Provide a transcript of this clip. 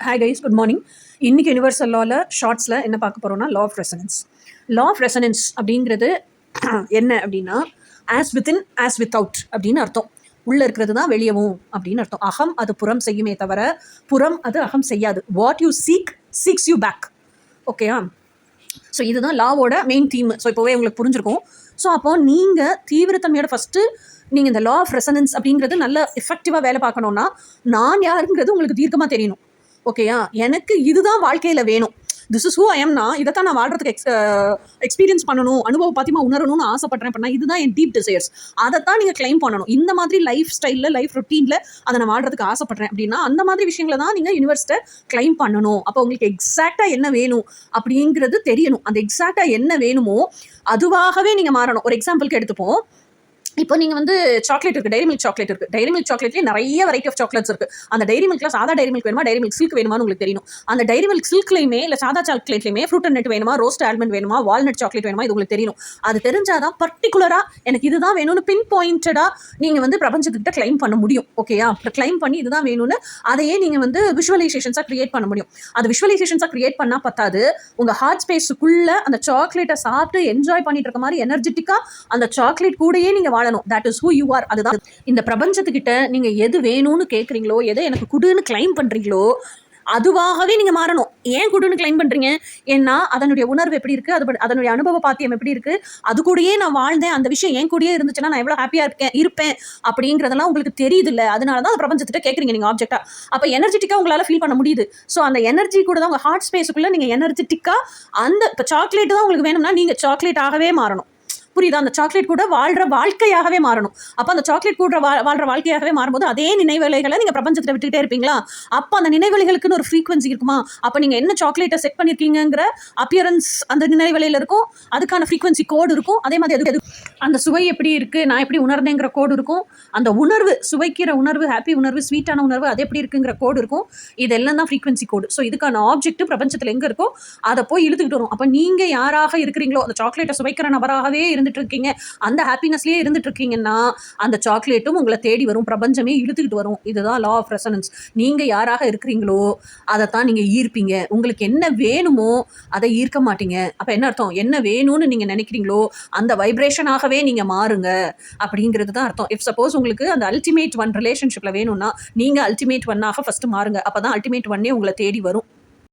Hi guys, good morning. இன்னைக்கு universal லாவில் ஷார்ட்ஸில் என்ன பார்க்க போகிறோம்னா law of resonance. Law of resonance அப்படிங்கிறது என்ன அப்படின்னா ஆஸ் வித்தின் ஆஸ் வித்தவுட் அப்படின்னு அர்த்தம். உள்ளே இருக்கிறது தான் வெளியவும் அப்படின்னு அர்த்தம். அகம் அது புறம் செய்யுமே தவிர புறம் அது அகம் செய்யாது. What you seeks you back. ஓகேயா? ஸோ இதுதான் லாவோட மெயின் தீம். ஸோ இப்போவே உங்களுக்கு புரிஞ்சிருக்கும். ஸோ அப்போ நீங்கள் தீவிரத்தன்மையோட ஃபஸ்ட்டு நீங்கள் இந்த லா ஆஃப் ரெசனன்ஸ் அப்படிங்கிறது நல்ல எஃபெக்டிவாக வேலை பார்க்கணுன்னா நான் யாருங்கிறது உங்களுக்கு தீர்க்கமாக தெரியணும். ஓகேயா? எனக்கு இதுதான் வாழ்க்கையில் வேணும், திஸ் இஸ் ஹூ ஐ எம்னா இதைத்தான் நான் வாழ்றதுக்கு எக்ஸ்பீரியன்ஸ் பண்ணணும், அனுபவம் பார்த்திமா உணரணும்னு ஆசைப்படுறேன் அப்படின்னா இதுதான் என் டீப் டிசைர்ஸ். அதைத்தான் நீங்கள் கிளைம் பண்ணணும். இந்த மாதிரி லைஃப் ஸ்டைலில் லைஃப் ரொட்டீனில் அதை நான் வாழ்றதுக்கு ஆசைப்படுறேன் அப்படின்னா அந்த மாதிரி விஷயங்களை தான் நீங்கள் யூனிவர்ஸை கிளைம் பண்ணணும். அப்போ உங்களுக்கு எக்ஸாக்டாக என்ன வேணும் அப்படிங்கிறது தெரியணும். அந்த எக்ஸாக்டாக என்ன வேணுமோ அதுவாகவே நீங்கள் மாறணும். ஒரு எக்ஸாம்பிளுக்கு எடுத்துப்போம். இப்போ நீங்கள் வந்து சாக்லேட் இருக்குது, டைரி மில்க் சாக்லேட் இருக்குது. டைரி மில்க் சாக்லேட்லேயே நிறைய வெரைட்டி ஆஃப் சாக்லேட்ஸ் இருக்குது. அந்த டைரி மில்க்ல சாதா டைரி மில்க் வேணுமா, டைரி மில்க் சில்க் வேணுமான்னு உங்களுக்கு தெரியணும். அந்த டைரி மில்க் சில்க்லையுமே இல்லை சாதா சாக்லேட்லையுமே ஃப்ரூட் அண்ட் நட் வேணுமா, ரோஸ்ட் ஆல்மண்ட் வேணுமா, வால்நட் சாக்லேட் வேணுமா, இது உங்களுக்கு தெரியணும். அது தெரிஞ்சாதான் பர்டிகுலராக எனக்கு இதுதான் வேணும்னு பின் பாயிண்டடாக நீங்கள் வந்து பிரபஞ்சத்துக்கிட்ட கிளைம் பண்ண முடியும். ஓகேயா? கிளைம் பண்ணி இதுதான் வேணும்னு அதையே நீங்கள் வந்து விஷுவலைசேஷன்ஸாக கிரியேட் பண்ண முடியும். அது விஷுவலைசேஷன்ஸாக கிரியேட் பண்ணால் பத்தாது, உங்கள் ஹார்ட் ஸ்பேஸுக்குள்ளே அந்த சாக்லேட்டை சாப்பிட்டு என்ஜாய் பண்ணிட்டு இருக்க மாதிரி எனர்ஜெட்டிக்காக அந்த சாக்லேட் கூடயே நீங்கள் வாழணும். That is who you are. அதுதான் இந்த பிரபஞ்சத்துக்கிட்ட நீங்க எது வேணும்னு கேட்குறீங்களோ, எதை எனக்கு குடுன்னு கிளைம் பண்றீங்களோ அதுவாகவே நீங்க மாறணும். ஏன் குடுன்னு கிளைம் பண்றீங்க? ஏன்னா அதனுடைய உணர்வு எப்படி இருக்கு, அதனுடைய அனுபவ பாத்தியம் எப்படி இருக்கு, அது கூடயே நான் வாழ்ந்தேன், அந்த விஷயம் என் கூடயே இருந்துச்சுன்னா நான் எவ்வளவு ஹாப்பியா இருப்பேன் அப்படிங்கிறதெல்லாம் உங்களுக்கு தெரியுது இல்லை? அதனாலதான் பிரபஞ்சத்திட்ட கேட்குறீங்க நீங்க ஆப்ஜெக்டா. அப்ப எனர்ஜெட்டிக்கா உங்களால ஃபீல் பண்ண முடியுது. ஸோ அந்த எனர்ஜி கூட தான் உங்க ஹார்ட் ஸ்பேஸுக்குள்ள நீங்க எனர்ஜெட்டிக்கா அந்த இப்போ சாக்லேட் தான் உங்களுக்கு வேணும்னா நீங்க சாக்லேட் ஆகவே மாறணும். புரியுதா? அந்த சாக்லேட் கூட வாழ்ற வாழ்க்கையாகவே மாறணும். அப்போ அந்த சாக்லேட் கூட வாழ்ற வாழ்க்கையாகவே மாறும்போது அதே நினைவலைகளை நீங்கள் பிரபஞ்சத்தில் விட்டுக்கிட்டே இருப்பீங்களா? அப்போ அந்த நினைவலைகளுக்குன்னு ஒரு ஃப்ரீக்வன்சி இருக்குமா? அப்போ நீங்கள் என்ன சாக்லேட்டை செட் பண்ணியிருக்கீங்கிற அப்பியரன்ஸ் அந்த நினைவலையில் இருக்கும், அதுக்கான ஃப்ரீக்வன்சி கோடு இருக்கும். அதே மாதிரி அது அந்த சுவை எப்படி இருக்குது, நான் எப்படி உணர்ந்தேங்கிற கோடு இருக்கும். அந்த உணர்வு, சுவைக்கிற உணர்வு, ஹாப்பி உணர்வு, ஸ்வீட்டான உணர்வு, அது எப்படி இருக்குங்கிற கோடு இருக்கும். இதெல்லாம் தான் ஃப்ரீக்வன்சி கோடு. ஸோ இதுக்கான ஆப்ஜெக்ட் பிரபஞ்சத்தில் எங்கே இருக்கோ அதை போய் இழுத்துக்கிட்டு வரும். அப்போ நீங்கள் யாராக இருக்கிறீங்களோ, அந்த சாக்லேட்டை சுவைக்கிற நபராகவே இருந்துட்டு இருக்கீங்க, அந்த ஹாப்பினஸ்லயே இருந்துட்டு இருக்கீங்கன்னா அந்த சாக்லேட்டும் உங்களை தேடி வரும், பிரபஞ்சமே இழுத்துக்கிட்டு வரும். இதுதான் லா ஆஃப் ரெசனன்ஸ். நீங்க யாராக இருக்கிறீங்களோ அதைத்தான் நீங்க ஈர்ப்பீங்க. உங்களுக்கு என்ன வேணுமோ அதை ஈர்க்க மாட்டீங்க. அப்ப என்ன அர்த்தம்? என்ன வேணும்னு நீங்க நினைக்கிறீங்களோ அந்த வைப்ரேஷனாகவே நீங்க மாறுங்க அப்படிங்கிறது தான் அர்த்தம். இஃப் சப்போஸ் உங்களுக்கு அந்த அல்டிமேட் ஒன் ரிலேஷன்ஷிப்ல வேணும்னா நீங்க அல்டிமேட் ஒன்னாக ஃபர்ஸ்ட் மாறுங்க. அப்பதான் அல்டிமேட் ஒன்னே உங்களை தேடி வரும்.